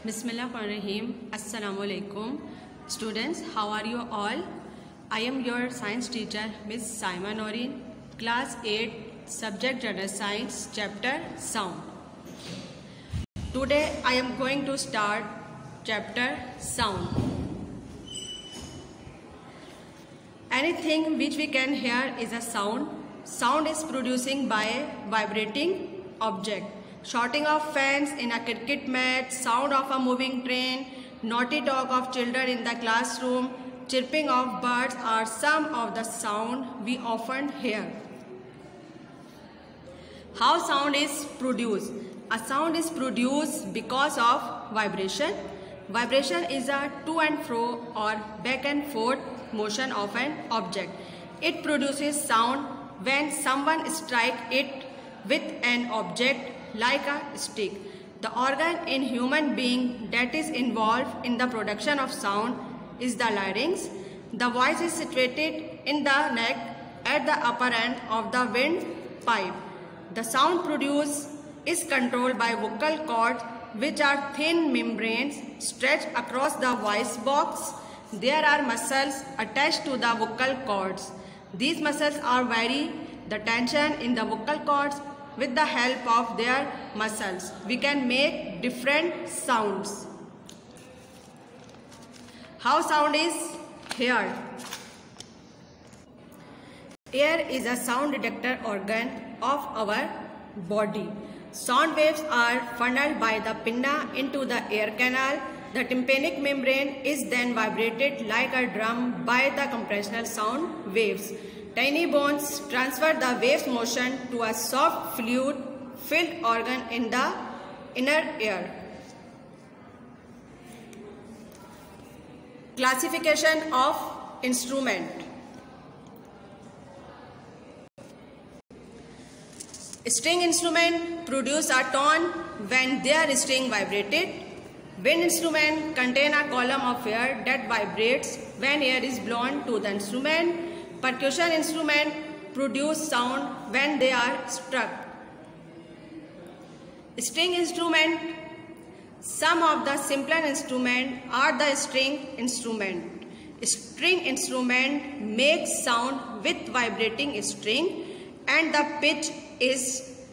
Bismillahirrahmanirrahim. Assalamu alaikum. Students, how are you all? I am your science teacher, Ms. Saima Noreen, class 8, subject General Science, chapter Sound. Today I am going to start chapter Sound. Anything which we can hear is a sound. Sound is producing by a vibrating object. Shouting of fans in a cricket match, sound of a moving train, naughty talk of children in the classroom, chirping of birds are some of the sound we often hear. How sound is produced? A sound is produced because of vibration. Vibration is a to and fro or back and forth motion of an object. It produces sound when someone strikes it with an object like a stick. The organ in human being that is involved in the production of sound is the larynx. The voice is situated in the neck at the upper end of the windpipe. The sound produced is controlled by vocal cords, which are thin membranes stretched across the voice box. There are muscles attached to the vocal cords. These muscles are vary the tension in the vocal cords. With the help of their muscles, we can make different sounds. How sound is heard? Ear is a sound detector organ of our body. Sound waves are funneled by the pinna into the ear canal. The tympanic membrane is then vibrated like a drum by the compressional sound waves. Tiny bones transfer the waves motion to a soft fluid-filled organ in the inner ear. Classification of instrument. String instrument produce a tone when their string vibrated. Wind instrument contain a column of air that vibrates when air is blown to the instrument. Percussion instrument produce sound when they are struck. String instrument. Some of the simpler instruments are the string instrument. String instrument makes sound with vibrating string, and the pitch is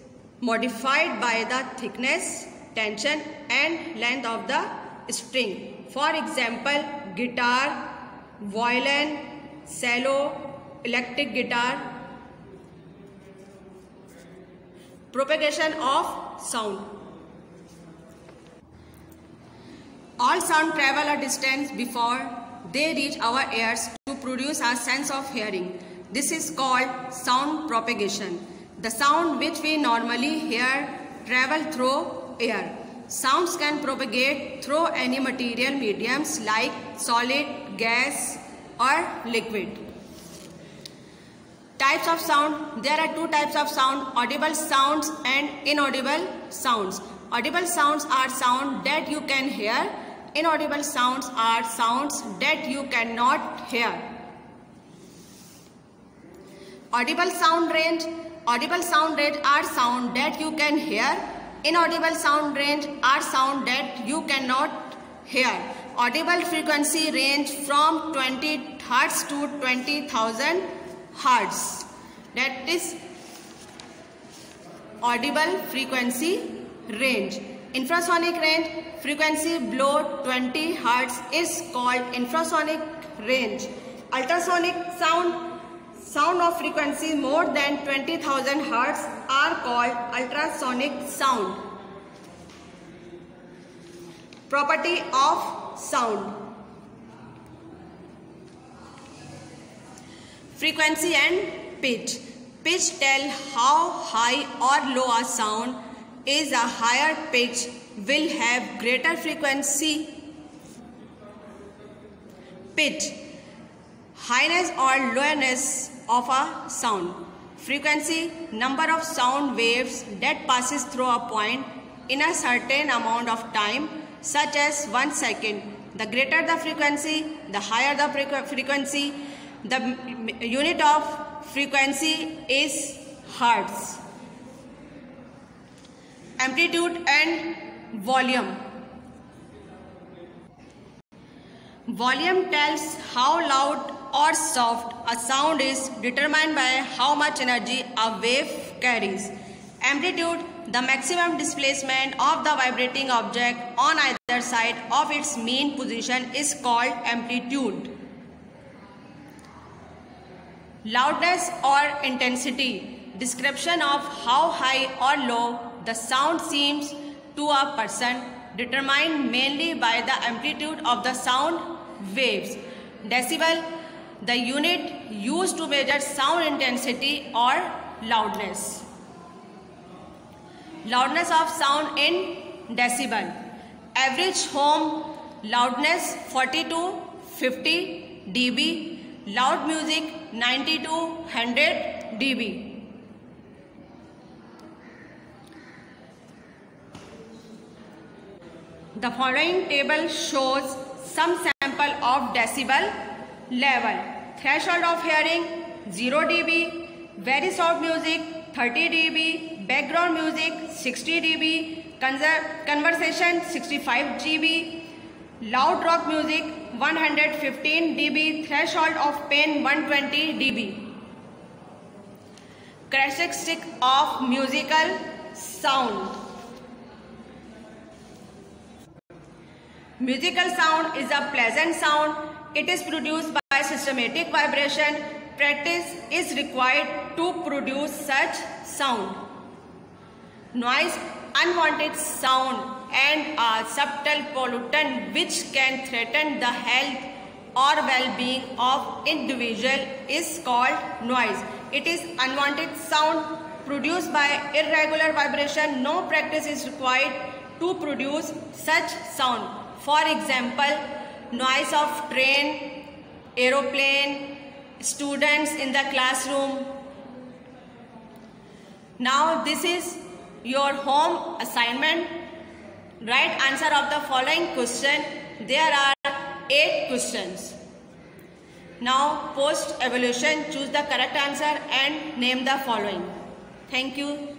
modified by the thickness, tension and length of the string. For example, guitar, violin, cello, electric guitar. Propagation of sound. All sound travel a distance before they reach our ears to produce a sense of hearing. This is called sound propagation. The sound which we normally hear travel through air. Sounds can propagate through any material mediums like solid, gas or liquid. Types of sound. There are two types of sound: audible sounds and inaudible sounds. Audible sounds are sound that you can hear. Inaudible sounds are sounds that you cannot hear. Audible sound range. Audible sound range are sound that you can hear. Inaudible sound range are sound that you cannot hear. Audible frequency range from 20 Hz to 20,000 Hertz. That is audible frequency range. Infrasonic range, frequency below 20 Hz is called infrasonic range. Ultrasonic sound, sound of frequency more than 20,000 Hz are called ultrasonic sound. Property of sound. Frequency and pitch. Pitch tell how high or low a sound is. A higher pitch will have greater frequency. Pitch. Highness or lowness of a sound. Frequency. Number of sound waves that passes through a point in a certain amount of time, such as 1 second. The greater the frequency, the higher the frequency. The unit of frequency is Hertz. Amplitude and volume. Volume tells how loud or soft a sound is determined by how much energy a wave carries. Amplitude, the maximum displacement of the vibrating object on either side of its mean position, is called amplitude. Loudness or intensity, description of how high or low the sound seems to a person, determined mainly by the amplitude of the sound waves. Decibel, the unit used to measure sound intensity or loudness. Loudness of sound in decibel. Average home loudness 40 to 50 dB. Loud music 90 to 100 dB. The following table shows some sample of decibel level. Threshold of hearing 0 dB, very soft music 30 dB, background music 60 dB, conversation 65 dB, loud rock music 115 dB, threshold of pain 120 dB. Characteristic of musical sound. Musical sound is a pleasant sound. It is produced by systematic vibration. Practice is required to produce such sound. Noise, unwanted sound and a subtle pollutant which can threaten the health or well-being of individual is called noise. It is unwanted sound produced by irregular vibration. No practice is required to produce such sound. For example, noise of train, aeroplane, students in the classroom. Now this is your home assignment. Write answer of the following question. There are 8 questions. Now post evaluation, choose the correct answer and name the following. Thank you.